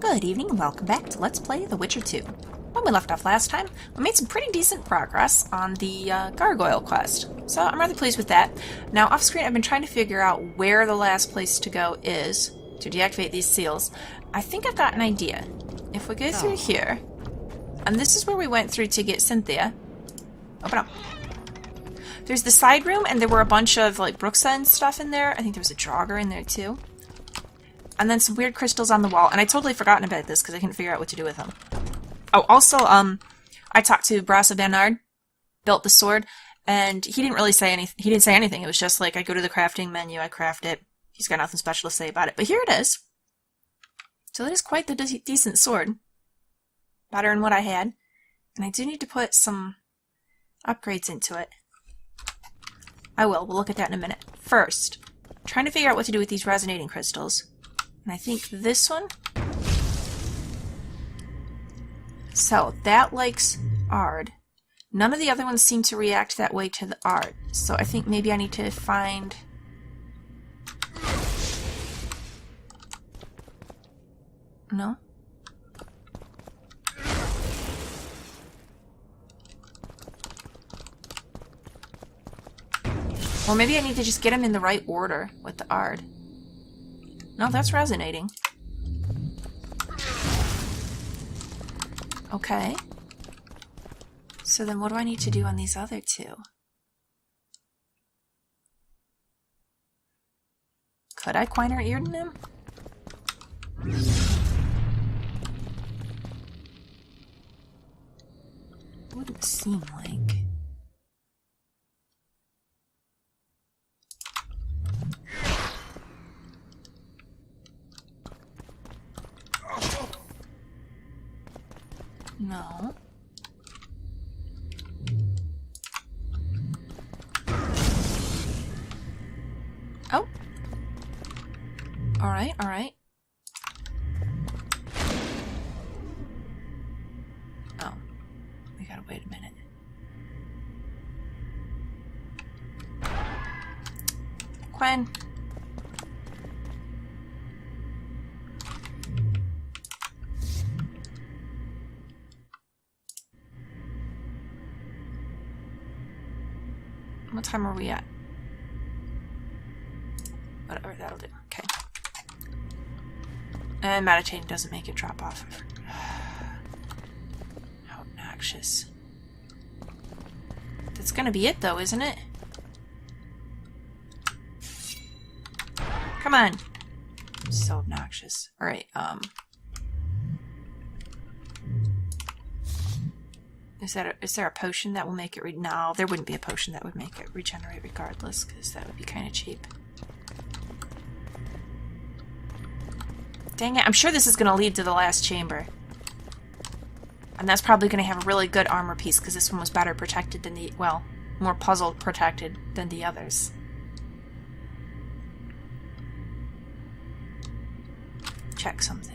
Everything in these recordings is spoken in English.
Good evening and welcome back to Let's Play The Witcher 2. When we left off last time, we made some pretty decent progress on the Gargoyle quest, so I'm rather pleased with that. Now, off screen I've been trying to figure out where the last place to go is to deactivate these seals. I think I've got an idea. If we go through here, and this is where we went through to get Cynthia. Open up. There's the side room, and there were a bunch of like Brooksa and stuff in there. I think there was a Draugr in there too. And then some weird crystals on the wall, and I totally forgotten about this because I couldn't figure out what to do with them. Oh, also, I talked to Brasa Bernard, built the sword, and he didn't really say anything. He didn't say anything. It was just like, I go to the crafting menu, I craft it. He's got nothing special to say about it. But here it is. So that is quite the decent sword. Better than what I had. And I do need to put some upgrades into it. I will. We'll look at that in a minute. First, trying to figure out what to do with these resonating crystals. And I think this one. So, that likes Ard. None of the other ones seem to react that way to the Ard. So I think maybe I need to find... No? Or maybe I need to just get them in the right order with the Ard. No, that's resonating. Okay. So then what do I need to do on these other two? Could I Quiner Earden him? Wouldn't seem like. No. Oh. Alright, alright. Oh. We gotta wait a minute. Quen. What time are we at? Whatever, that'll do. Okay. And meditating doesn't make it drop off. How obnoxious. That's gonna be it though, isn't it? Come on! So obnoxious. Alright, Is there a potion that will make it no, there wouldn't be a potion that would make it regenerate regardless, because that would be kind of cheap. Dang it, I'm sure this is going to lead to the last chamber. And that's probably going to have a really good armor piece, because this one was better protected than the, well, more puzzle protected than the others. Check something.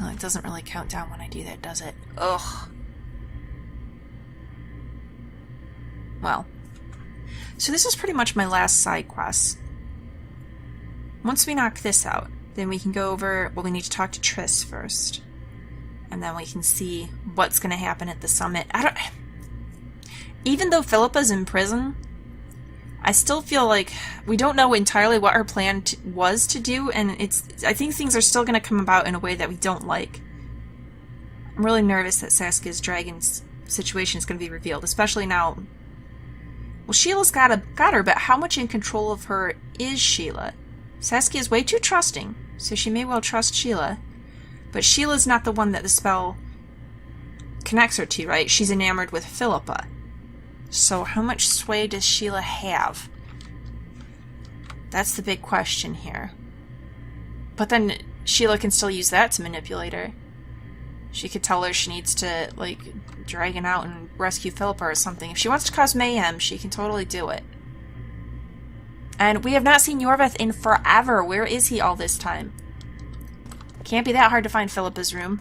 Oh, it doesn't really count down when I do that, does it? Ugh. Well. So this is pretty much my last side quest. Once we knock this out, then we can go over... Well, we need to talk to Triss first. And then we can see what's going to happen at the summit. Even though Philippa's in prison, I still feel like we don't know entirely what her plan was to do, and I think things are still going to come about in a way that we don't like. I'm really nervous that Saskia's dragon's situation is going to be revealed, especially now. Well, Sheila's got her, but how much in control of her is Sheila? Saskia's way too trusting, so she may well trust Sheila, but Sheila's not the one that the spell connects her to, right? She's enamored with Philippa. So how much sway does Sheila have? That's the big question here. But then Sheila can still use that to manipulate her. She could tell her she needs to, like, dragon out and rescue Philippa or something. If she wants to cause mayhem, she can totally do it. And we have not seen Yorveth in forever. Where is he all this time? Can't be that hard to find Philippa's room.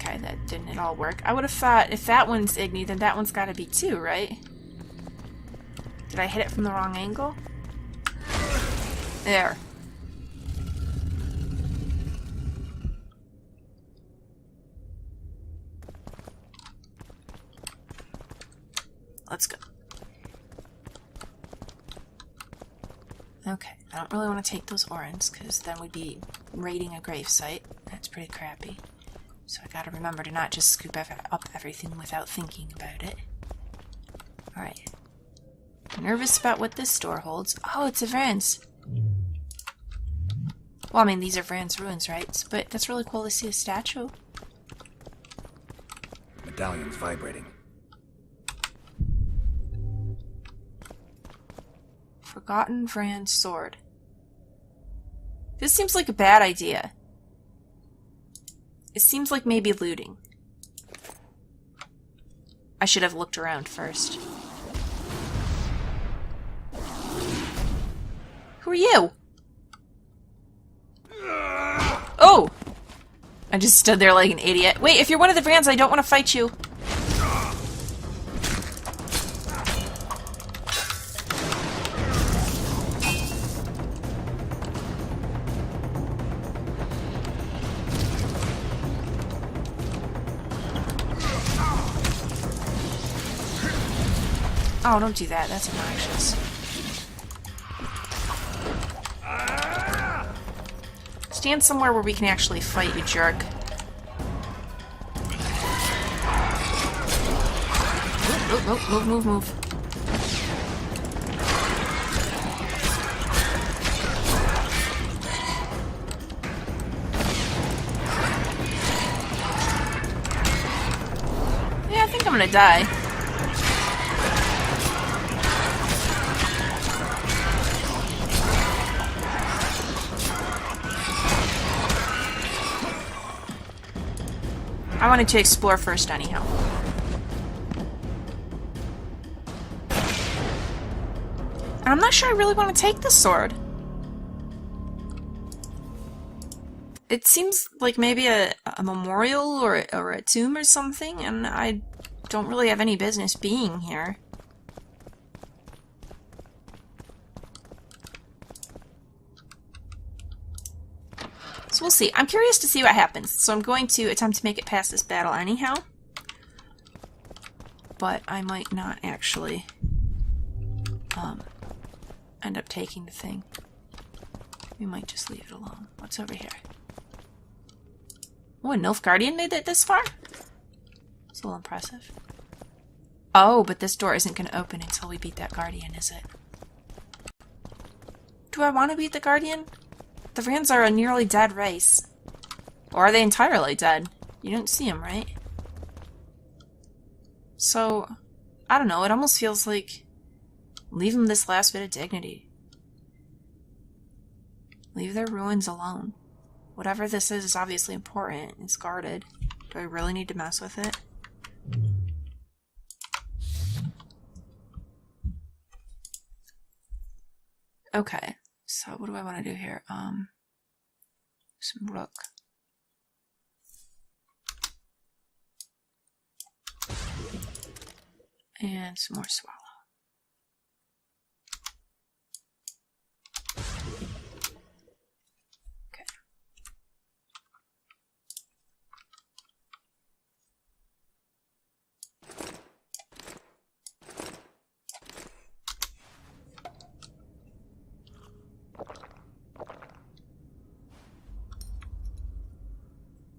Okay, that didn't at all work. I would have thought if that one's Igni, then that one's gotta be too, right? Did I hit it from the wrong angle? There. Let's go. Okay, I don't really want to take those orans, because then we'd be raiding a gravesite. That's pretty crappy. So I gotta remember to not just scoop up everything without thinking about it. Alright. Nervous about what this door holds. Oh, it's a Vrans. Well, I mean, these are Vrans ruins, right? But that's really cool to see a statue. Medallion's vibrating. Forgotten Vrans sword. This seems like a bad idea. It seems like maybe looting. I should have looked around first. Who are you? Oh! I just stood there like an idiot. Wait, if you're one of the Vrans, I don't want to fight you. Oh, don't do that. That's obnoxious. Stand somewhere where we can actually fight, you jerk. Move. Yeah, I think I'm gonna die. I wanted to explore first anyhow. And I'm not sure I really want to take the sword. It seems like maybe a memorial or a tomb or something, and I don't really have any business being here. So we'll see. I'm curious to see what happens, so I'm going to attempt to make it past this battle anyhow. But I might not actually end up taking the thing. We might just leave it alone. What's over here? Oh, a Nilfgaardian made it this far? It's a little impressive. Oh, but this door isn't going to open until we beat that Guardian, is it? Do I want to beat the Guardian? The Vrans are a nearly dead race. Or are they entirely dead? You don't see them, right? So, I don't know, it almost feels like leave them this last bit of dignity. Leave their ruins alone. Whatever this is obviously important. It's guarded. Do I really need to mess with it? Okay, so what do I want to do here? Some rook. And some more swallow. Okay.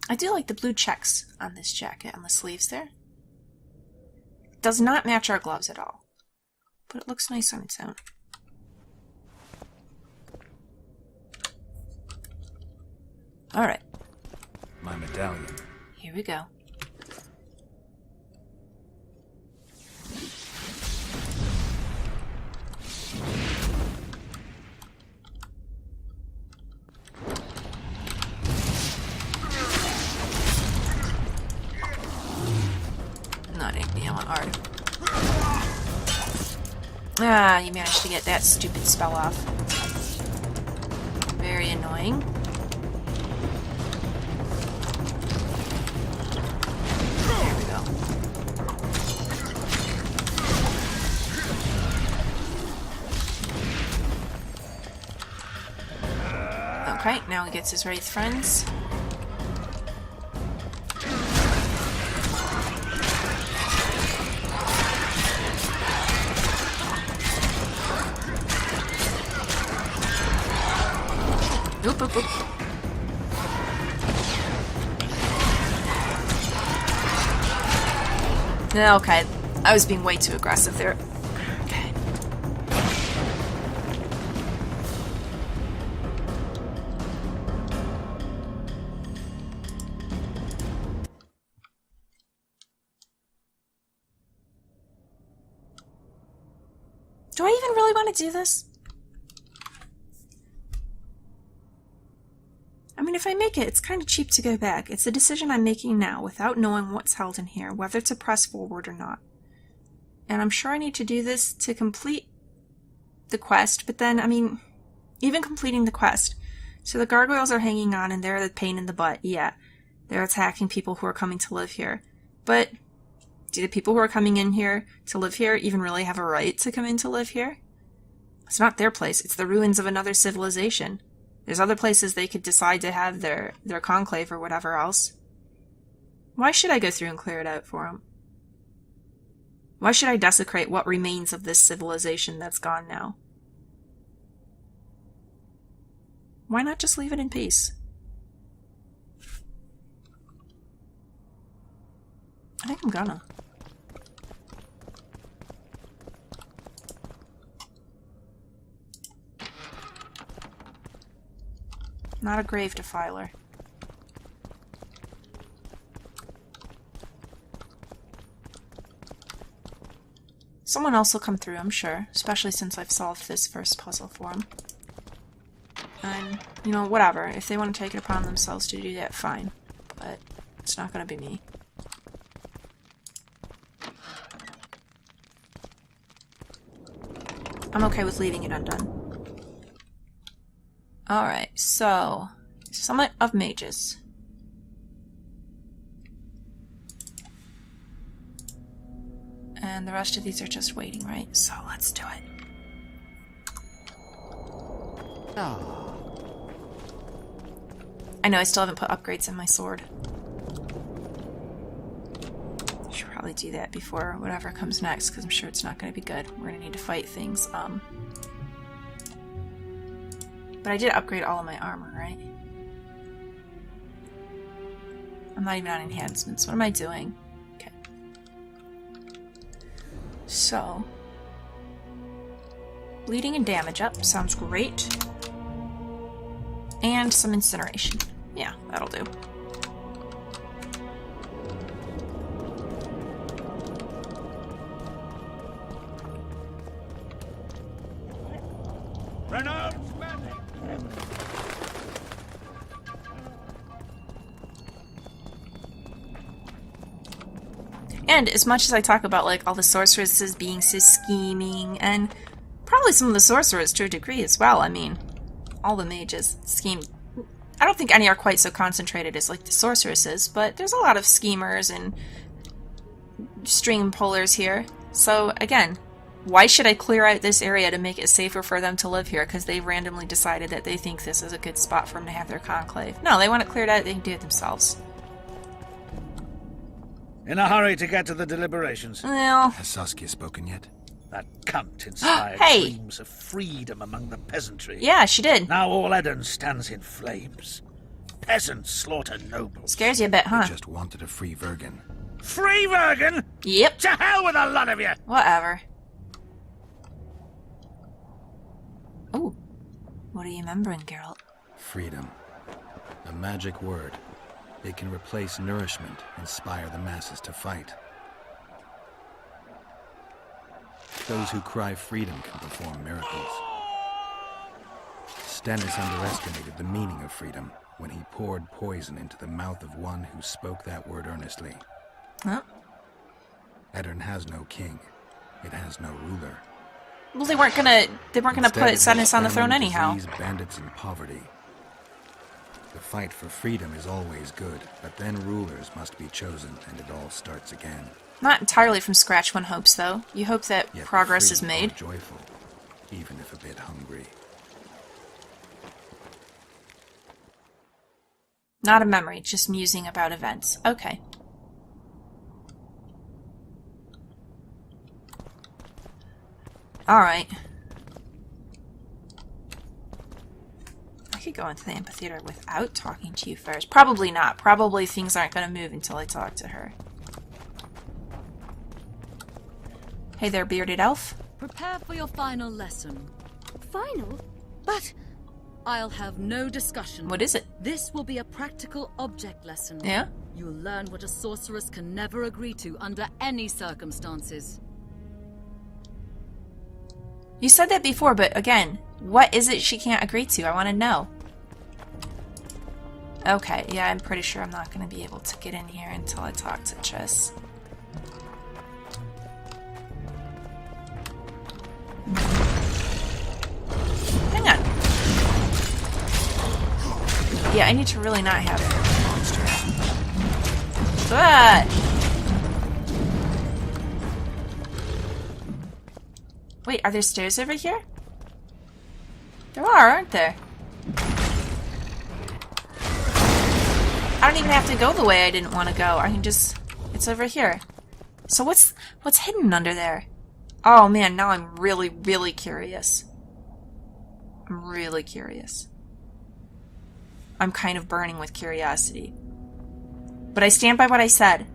I do like the blue checks on this jacket, on the sleeves there. It does not match our gloves at all, but it looks nice on its own. Alright. My medallion. Here we go. Not Igni, I want art. Ah, you managed to get that stupid spell off. Very annoying. Okay, now he gets his Wraith friends. Oop, oop, oop. Okay, I was being way too aggressive there. Okay. Do I even really want to do this? I mean, if I make it, it's kind of cheap to go back. It's a decision I'm making now without knowing what's held in here, whether to press forward or not. And I'm sure I need to do this to complete the quest, but then, I mean, even completing the quest. So the gargoyles are hanging on and they're the pain in the butt, yeah. They're attacking people who are coming to live here. But do the people who are coming in here to live here even really have a right to come in to live here? It's not their place, it's the ruins of another civilization. There's other places they could decide to have their conclave or whatever else. Why should I go through and clear it out for them? Why should I desecrate what remains of this civilization that's gone now? Why not just leave it in peace? I think I'm gonna. Not a grave defiler. Someone else will come through, I'm sure, especially since I've solved this first puzzle for them. And, you know, whatever. If they want to take it upon themselves to do that, fine. But it's not gonna be me. I'm okay with leaving it undone. Alright, so Summit of Mages. And the rest of these are just waiting, right? So let's do it. Oh. I know I still haven't put upgrades in my sword. Should probably do that before whatever comes next, because I'm sure it's not going to be good. We're going to need to fight things. But I did upgrade all of my armor, right? I'm not even on enhancements. What am I doing? Okay. So, bleeding and damage up. Sounds great. And some incineration. Yeah, that'll do. And as much as I talk about, like, all the sorceresses being so scheming, and probably some of the sorcerers to a degree as well, I mean, all the mages scheme. I don't think any are quite so concentrated as, like, the sorceresses, but there's a lot of schemers and string pullers here. So, again, why should I clear out this area to make it safer for them to live here? Because they've randomly decided that they think this is a good spot for them to have their conclave. No, they want it cleared out, they can do it themselves. In a hurry to get to the deliberations. Well... Has Saskia spoken yet? That cunt inspired Hey! dreams of freedom among the peasantry. Yeah, she did. Now all Eden stands in flames. Peasants slaughter nobles. Scares you a bit, huh? They just wanted a free Virgin. Free Virgin? Yep. To hell with a lot of you! Whatever. Ooh. What are you remembering, Geralt? Freedom. A magic word. It can replace nourishment, inspire the masses to fight. Those who cry freedom can perform miracles. Stennis underestimated the meaning of freedom when he poured poison into the mouth of one who spoke that word earnestly. Huh? Edirn has no king. It has no ruler. Well, they weren't gonna put Stennis on the throne famine, anyhow. Disease, bandits, and poverty. The fight for freedom is always good, but then rulers must be chosen, and it all starts again. Not entirely from scratch, one hopes, though. You hope that Yet progress is the free made. are joyful, even if a bit hungry. Not a memory, just musing about events. Okay. Alright. I could go into the amphitheater without talking to you first. Probably not. Probably things aren't going to move until I talk to her. Hey there, bearded elf. Prepare for your final lesson. Final? But I'll have no discussion. What is it? This will be a practical object lesson. Yeah? You'll learn what a sorceress can never agree to under any circumstances. You said that before, but again, what is it she can't agree to? I want to know. Okay, yeah, I'm pretty sure I'm not going to be able to get in here until I talk to Triss. Hang on. Yeah, I need to really not have monsters. But wait, are there stairs over here? There are, aren't there? I don't even have to go the way I didn't want to go. I can just... It's over here. So what's hidden under there? Oh man, now I'm really, really curious. I'm really curious. I'm kind of burning with curiosity. But I stand by what I said.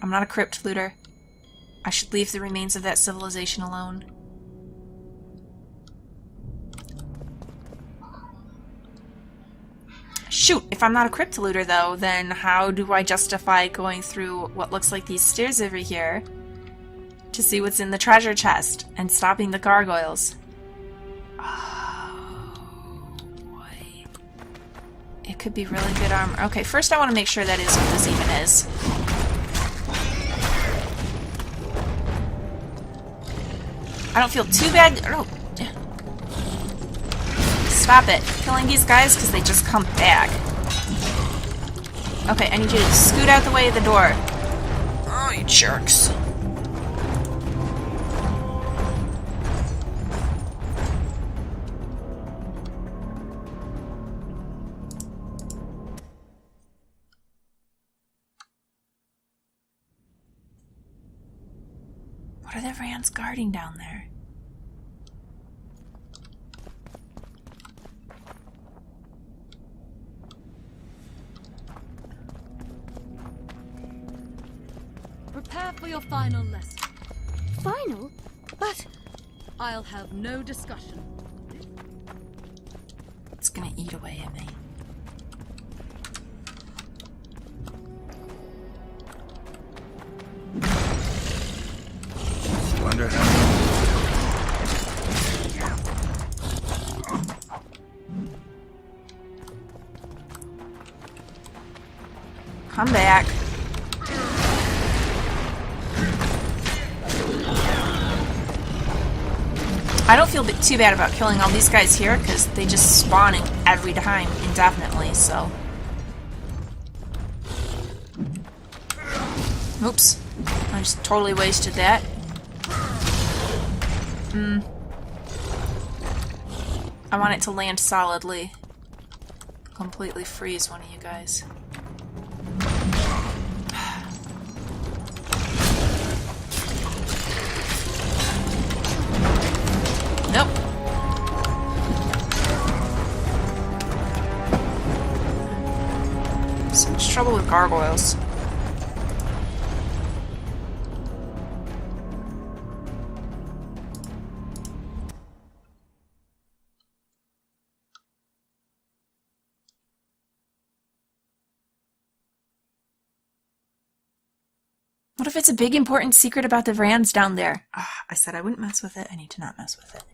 I'm not a crypt looter. I should leave the remains of that civilization alone. Shoot! If I'm not a crypt looter, though, then how do I justify going through what looks like these stairs over here to see what's in the treasure chest and stopping the gargoyles? Oh, boy. It could be really good armor. Okay, first I want to make sure that is what this even is. I don't feel too bad. Oh. Stop it. Killing these guys because they just come back. Okay, I need you to scoot out the way of the door. Oh, you jerks. What are the Vrans guarding down there? Prepare for your final lesson. Final? But I'll have no discussion. It's gonna eat away at me. Wonder Come back. I don't feel too bad about killing all these guys here because they just spawning every time indefinitely, so. Oops. I just totally wasted that. I want it to land solidly. Completely freeze one of you guys. Nope. So much trouble with gargoyles. What if it's a big important secret about the Vrans down there? I said I wouldn't mess with it. I need to not mess with it.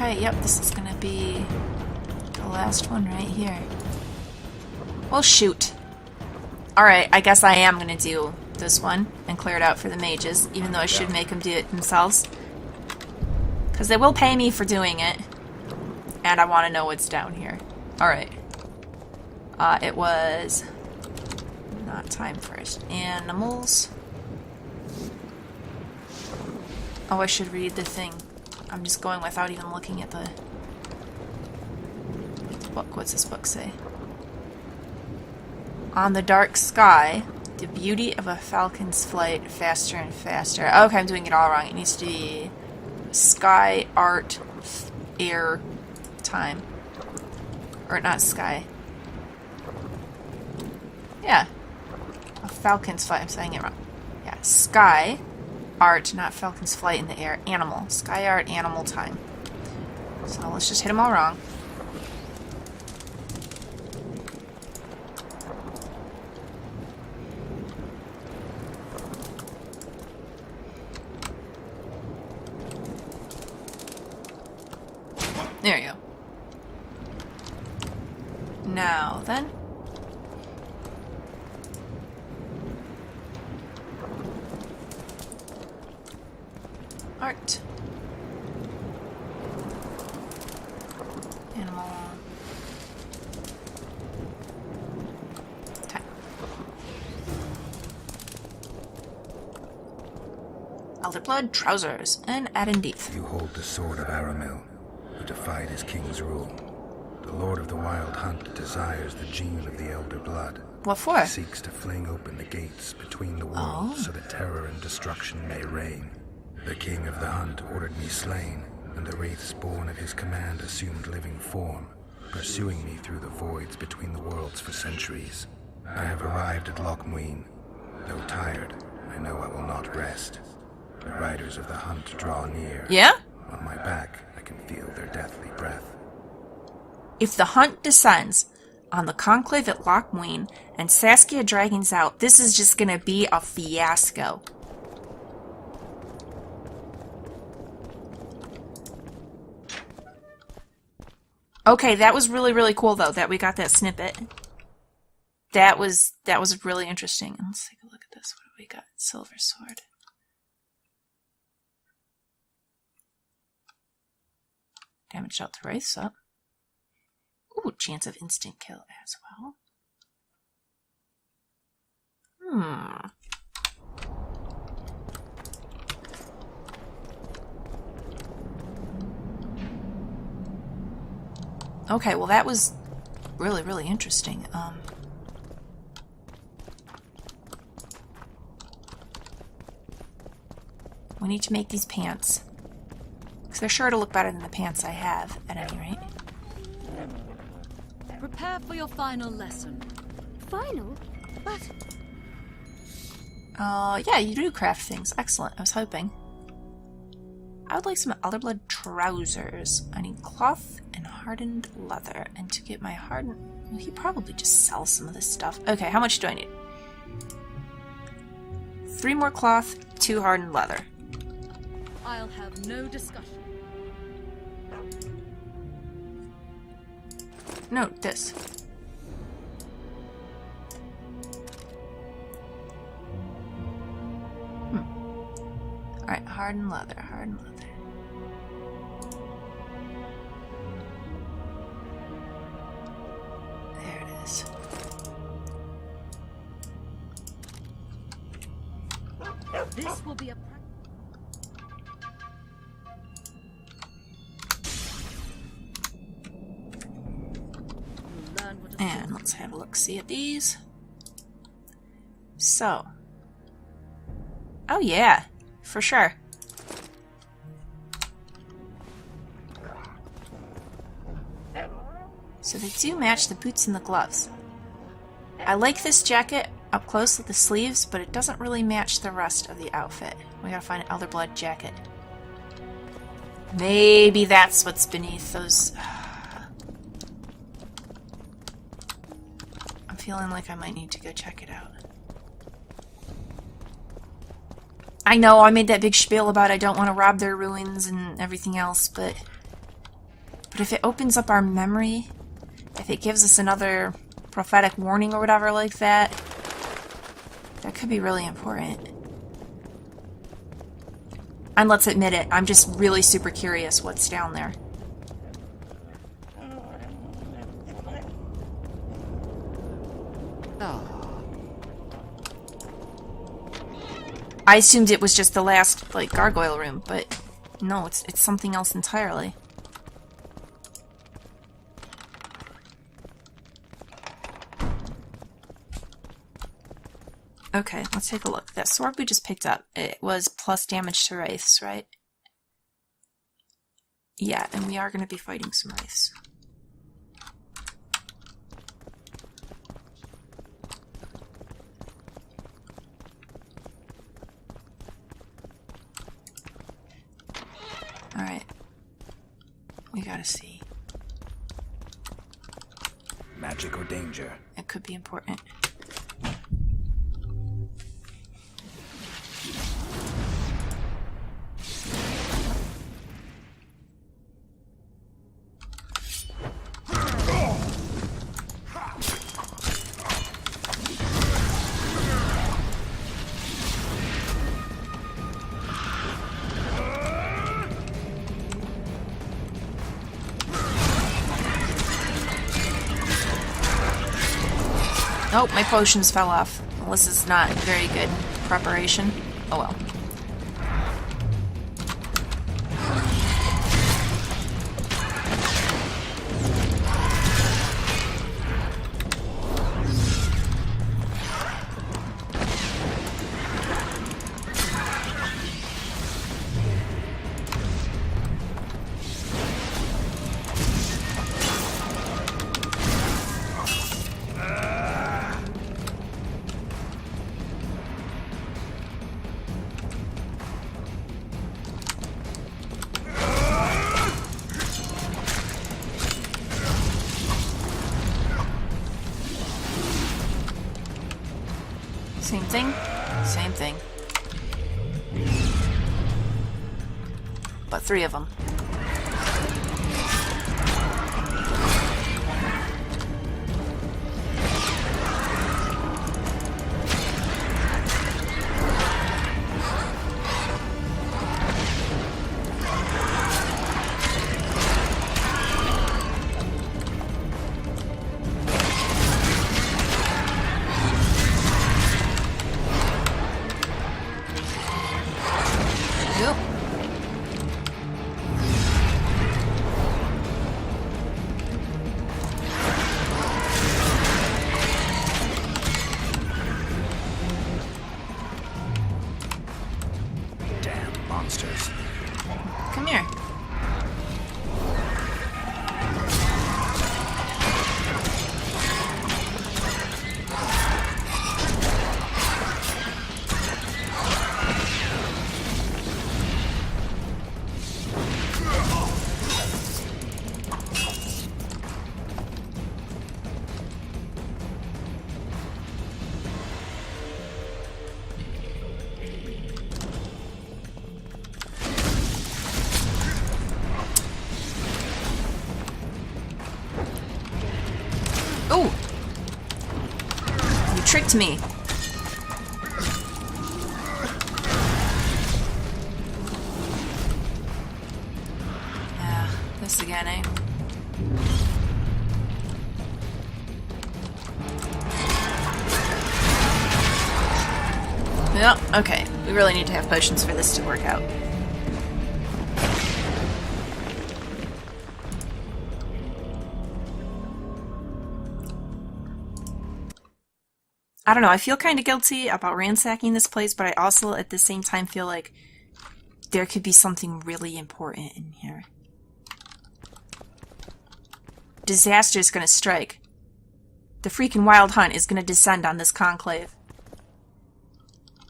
Okay, yep, this is gonna be the last one right here. Well, shoot. Alright, I guess I am gonna do this one and clear it out for the mages, even though I should make them do it themselves. Because they will pay me for doing it. And I want to know what's down here. Alright. It was... not time first. Animals. Oh, I should read the thing. I'm just going without even looking at the book. What's this book say? On the dark sky, the beauty of a falcon's flight faster and faster. Okay, I'm doing it all wrong. It needs to be sky, art, air, time. Or not sky. Yeah. A falcon's flight. I'm saying it wrong. Yeah, sky, art, not falcon's flight in the air. Animal. Sky, art, animal, time. So let's just hit them all wrong. There you go. Now then. Art. Animal. Time. Elder Blood, trousers, and Adendeeth. You hold the sword of Aramil, who defied his king's rule. The Lord of the Wild Hunt desires the gene of the Elder Blood. What for? He seeks to fling open the gates between the worlds so that terror and destruction may reign. The king of the hunt ordered me slain, and the wraiths born of his command assumed living form, pursuing me through the voids between the worlds for centuries. I have arrived at Loch Muin. Though tired, I know I will not rest. The riders of the hunt draw near. Yeah? On my back, I can feel their deathly breath. If the hunt descends on the conclave at Loch Muin and Saskia dragons out, this is just gonna be a fiasco. Okay, that was really, really cool though, that we got that snippet. That was really interesting. And let's take a look at this. What do we got? Silver sword. Damage dealt to wraiths up. Ooh, chance of instant kill as well. Okay, well that was really, really interesting. We need to make these pants. Because they're sure to look better than the pants I have, at any rate. Prepare for your final lesson. Final? But... yeah, you do craft things. Excellent. I was hoping. I would like some Elder Blood trousers. I need cloth and hardened leather. And to get my hardened... Well, he probably just sells some of this stuff. Okay, how much do I need? 3 more cloth, 2 hardened leather. I'll have no discussion. No, this. Alright, hardened leather, hardened leather. There it is. This will be a... And let's have a look-see at these. So. Oh yeah, for sure. So they do match the boots and the gloves. I like this jacket up close with the sleeves, but it doesn't really match the rest of the outfit. We gotta find an Elder Blood jacket. Maybe that's what's beneath those... I'm feeling like I might need to go check it out. I know I made that big spiel about I don't want to rob their ruins and everything else, but But if it opens up our memory, if it gives us another prophetic warning or whatever like that, that could be really important. And let's admit it, I'm just really super curious what's down there. I assumed it was just the last, like, gargoyle room, but no, it's something else entirely. Okay, let's take a look. That sword we just picked up, it was plus damage to wraiths, right? Yeah, and we are going to be fighting some wraiths. Alright. We gotta see. Magic or danger? It could be important. Oh, my potions fell off. Well, this is not very good preparation. Oh well. Same thing? Same thing. But 3 of them. Come here. Oh! You tricked me. Yeah, this again, eh? Yep, okay. We really need to have potions for this to work out. I don't know, I feel kind of guilty about ransacking this place, but I also at the same time feel like there could be something really important in here. Disaster is going to strike. The freaking wild hunt is going to descend on this conclave.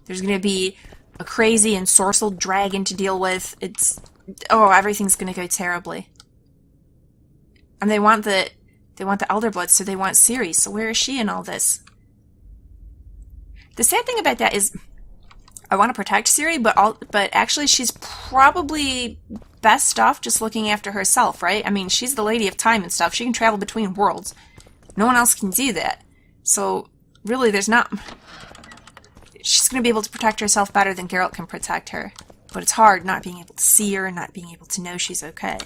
There's going to be a crazy ensorcelled dragon to deal with. Oh, everything's going to go terribly. And they want the Elder Blood, so they want Ciri. So where is she in all this? The sad thing about that is, I want to protect Ciri, but actually she's probably best off just looking after herself, right? I mean, she's the Lady of Time and stuff. She can travel between worlds. No one else can do that. So, really, there's not... She's going to be able to protect herself better than Geralt can protect her. But it's hard not being able to see her and not being able to know she's okay.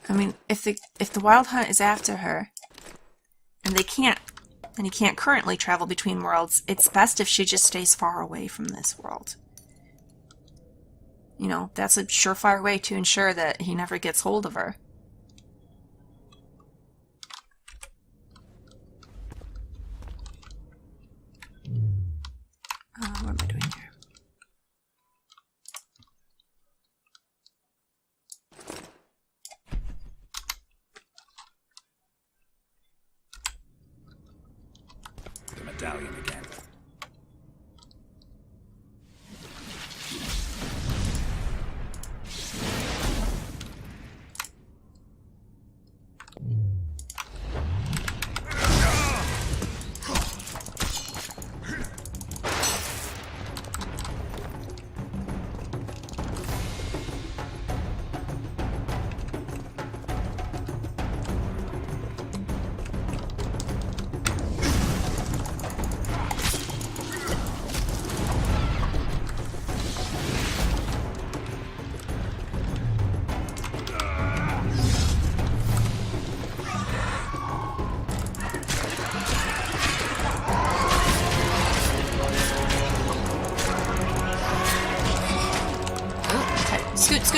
I mean, if the Wild Hunt is after her, and he can't currently travel between worlds, it's best if she just stays far away from this world. You know, that's a surefire way to ensure that he never gets hold of her. What am I doing here? Medallion again.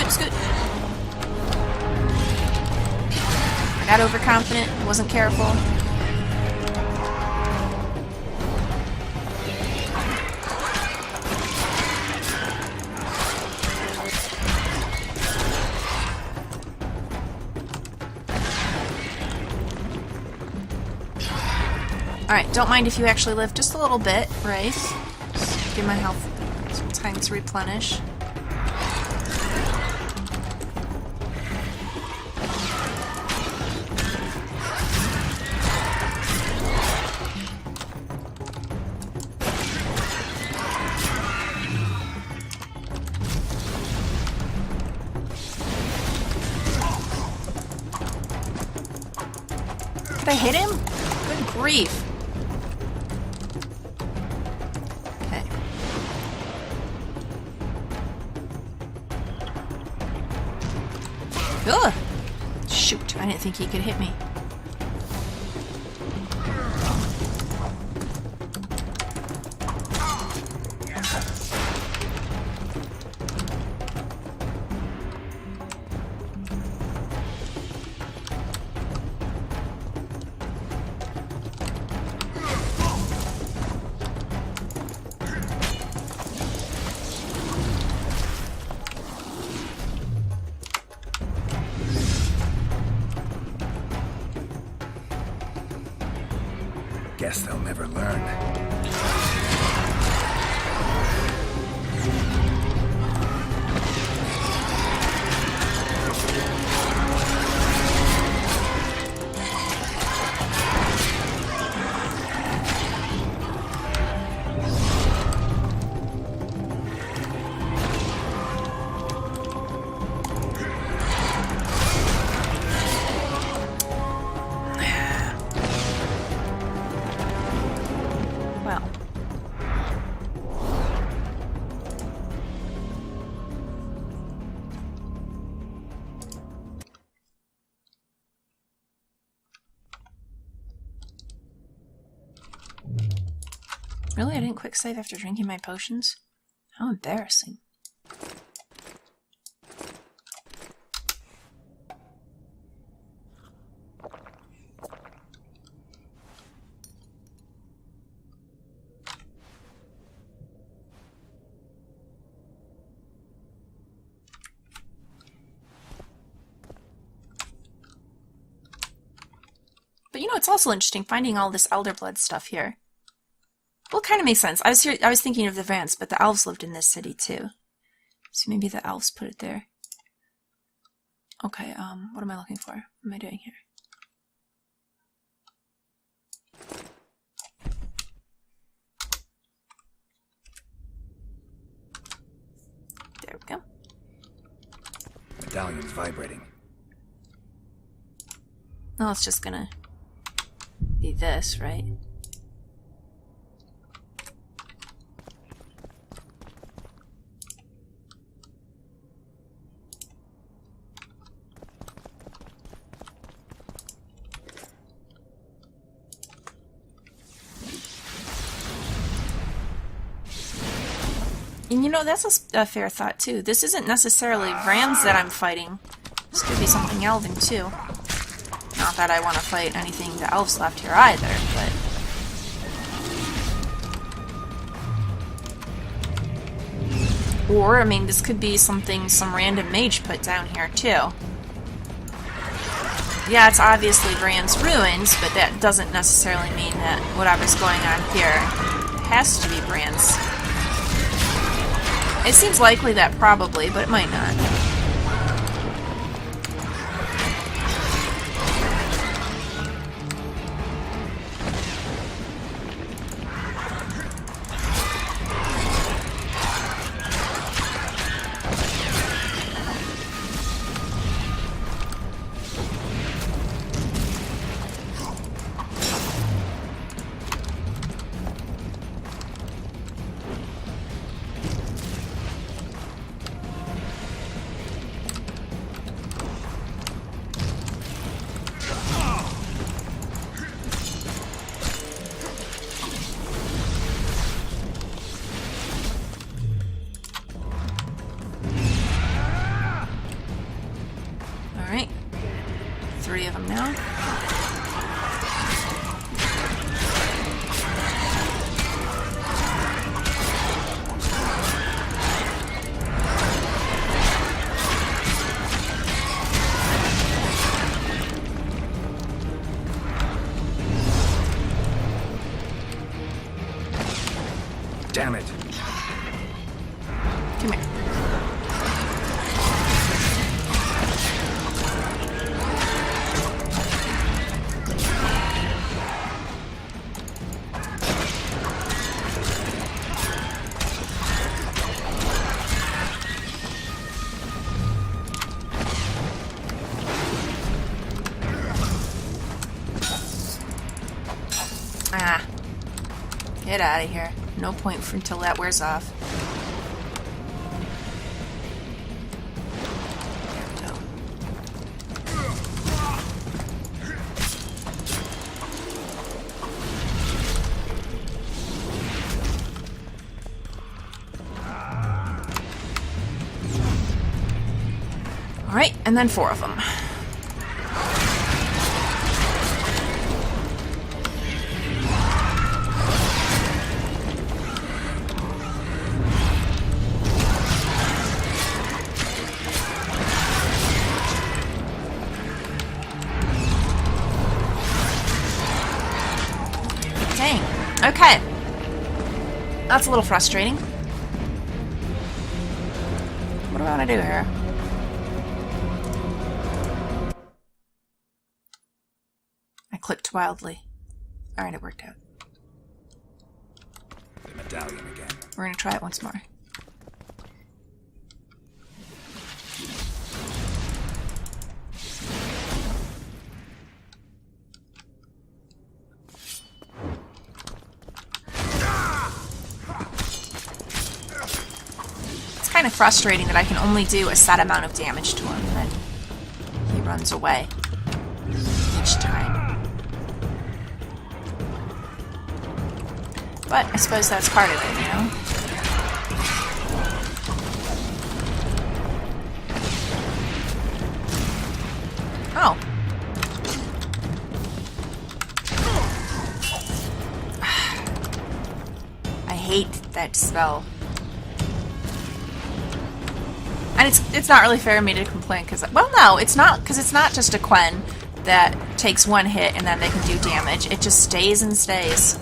Scoot. I got overconfident, wasn't careful. Alright, don't mind if you actually live just a little bit, right? Just give my health some time to replenish. Did I hit him? Good grief. Okay. Ugh! Shoot, I didn't think he could hit me. Guess they'll never learn. Well. Really? I didn't quick save after drinking my potions? How embarrassing. But you know, it's also interesting finding all this elder blood stuff here. Well, it kind of makes sense. I was thinking of the Vrans, but the elves lived in this city too. So maybe the elves put it there. Okay, what am I looking for? What am I doing here? medallion's vibrating. Well, it's just gonna be this, right? And you know, that's a fair thought, too. This isn't necessarily Vrans that I'm fighting. This could be something elven, too. Not that I want to fight anything the elves left here either, but... Or, I mean, this could be something some random mage put down here, too. Yeah, it's obviously Vrans ruins, but that doesn't necessarily mean that whatever's going on here has to be Vrans. It seems likely that probably, but it might not. Alright. 3 of them now. Damn it. Come here. Ah. Get out of here. No point until that wears off. There we go. Alright, and then 4 of them. Dang. Okay. That's a little frustrating. What do I want to do here? I clicked wildly. Alright, it worked out. The medallion again. We're gonna try it once more. It's kind of frustrating that I can only do a set amount of damage to him, and then he runs away each time. But I suppose that's part of it, you know? Oh. I hate that spell. And it's not really fair of me to complain, because... Well, no, it's not, because it's not just a Quen that takes 1 hit and then they can do damage. It just stays and stays.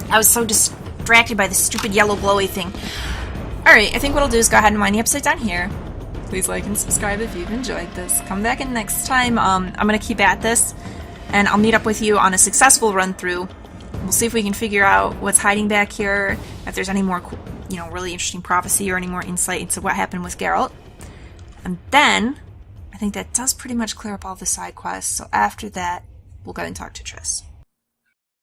I was so distracted by the stupid yellow glowy thing. Alright, I think what I'll do is go ahead and wind the episode down here. Please like and subscribe if you've enjoyed this. Come back in next time. I'm going to keep at this, and I'll meet up with you on a successful run-through. We'll see if we can figure out what's hiding back here, if there's any more, really interesting prophecy or any more insight into what happened with Geralt. And then, I think that does pretty much clear up all the side quests, so after that, we'll go and talk to Triss.